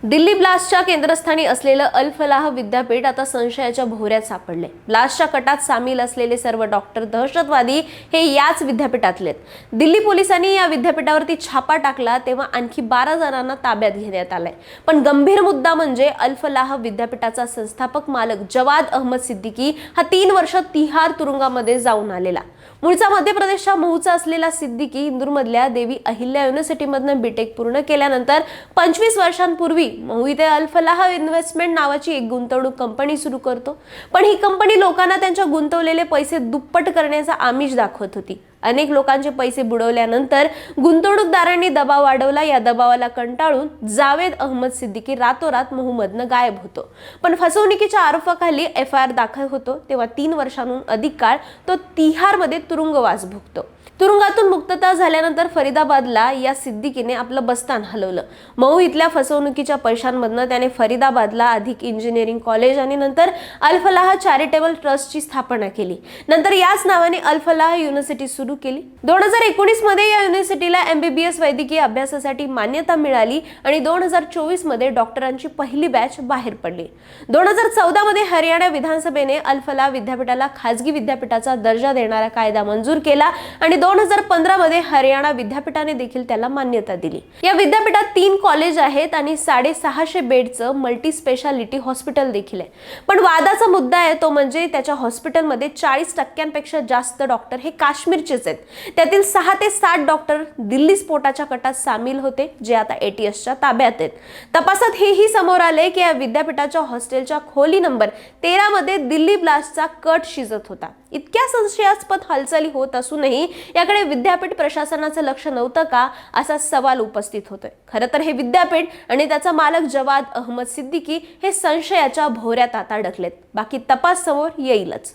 दिल्ली ब्लास्टच्या केंद्रस्थानी असलेलं अल फलाह विद्यापीठ आता संशयाच्या भोवऱ्यात सापडले। ब्लास्टच्या कटात सामील असलेले सर्व डॉक्टर दहशतवादी हे याच विद्यापीठातलेत। दिल्ली पोलिसांनी या विद्यापीठावरती छापा टाकला तेव्हा आणखी 12 जणांना ताब्यात घेण्यात आलंय। पण गंभीर मुद्दा म्हणजे अल फलाह विद्यापीठाचा संस्थापक मालक जवाद अहमद सिद्दीकी हा 3 वर्ष तिहार तुरुंगामध्ये जाऊन आलेला। मूळचा मध्य प्रदेशच्या महूचा असलेला सिद्दीकी इंदूरमधल्या देवी अहिल्या युनिव्हर्सिटीमधून बीटेक पूर्ण केल्यानंतर 25 वर्षांपूर्वी महू इथे अल फलाह इन्व्हेस्टमेंट नावाची एक गुंतवणूक कंपनी सुरू करतो। पण ही कंपनी लोकांना त्यांच्या गुंतवलेले पैसे दुप्पट करण्याचा आमिष दाखवत होती। अनेक लोकांचे पैसे बुडवल्यानंतर गुंतवणूकदारांनी दबाव वाढवला। या दबावाला कंटाळून जावेद अहमद सिद्दीकी रातोरात महूमधनं गायब होतो। पण फसवणुकीच्या आरोपाखाली FIR दाखल होतो तेव्हा 3 वर्षांहून अधिक काळ तो तिहारमध्ये तुरुंगवास भोगतो। तुरुंगातून मुक्तता झाल्यानंतर फरीदाबादला या सिद्दीकीने आपलं बस्तान हलवलं। महू इथल्या फसवणुकीच्या पैशांमधनं त्याने फरीदाबादला अधिक इंजिनिअरिंग कॉलेज आणि नंतर अल फलाह चॅरिटेबल ट्रस्टची स्थापना केली। नंतर याच नावाने अल फलाह युनिव्हर्सिटी सुरू केली। 2019 मध्ये या युनिव्हर्सिटीला MBBS वैद्यकीय अभ्यासासाठी मान्यता मिळाली आणि 2024 मध्ये डॉक्टरांची पहिली बॅच बाहेर पडली। 2014 मध्ये हरियाणा विधानसभेने अल फलाह विद्यापीठाला खासगी विद्यापीठाचा दर्जा देणारा कायदा मंजूर केला आणि 2015 मध्ये हरियाणा विद्यापीठाने देखील त्याला मान्यता दिली। या विद्यापीठात 3 कॉलेज आहेत आणि 650 बेडचं मल्टी स्पेशालिटी हॉस्पिटल देखील आहे। पण वादाचा मुद्दा आहे तो म्हणजे त्याच्या हॉस्पिटलमध्ये 40% जास्त डॉक्टर हे काश्मीरचेच आहेत। त्यातील 6 ते 7 डॉक्टर दिल्ली स्फोटाच्या कटात सामील होते जे आता ATSच्या ताब्यात आहेत। तपासात हेही समोर आले की या विद्यापीठाच्या हॉस्टेलच्या खोली नंबर 13 मध्ये दिल्ली ब्लास्टचा कट शिजत होता। इतक्या संशयास्पद हालचाली होत असूनही याकडे विद्यापीठ प्रशासनाचं लक्ष नव्हतं का असा सवाल उपस्थित होतोय। खरं तर हे विद्यापीठ आणि त्याचा मालक जवाद अहमद सिद्दीकी हे संशयाच्या भोवऱ्यात आता अडकलेत। बाकी तपास समोर येईलच।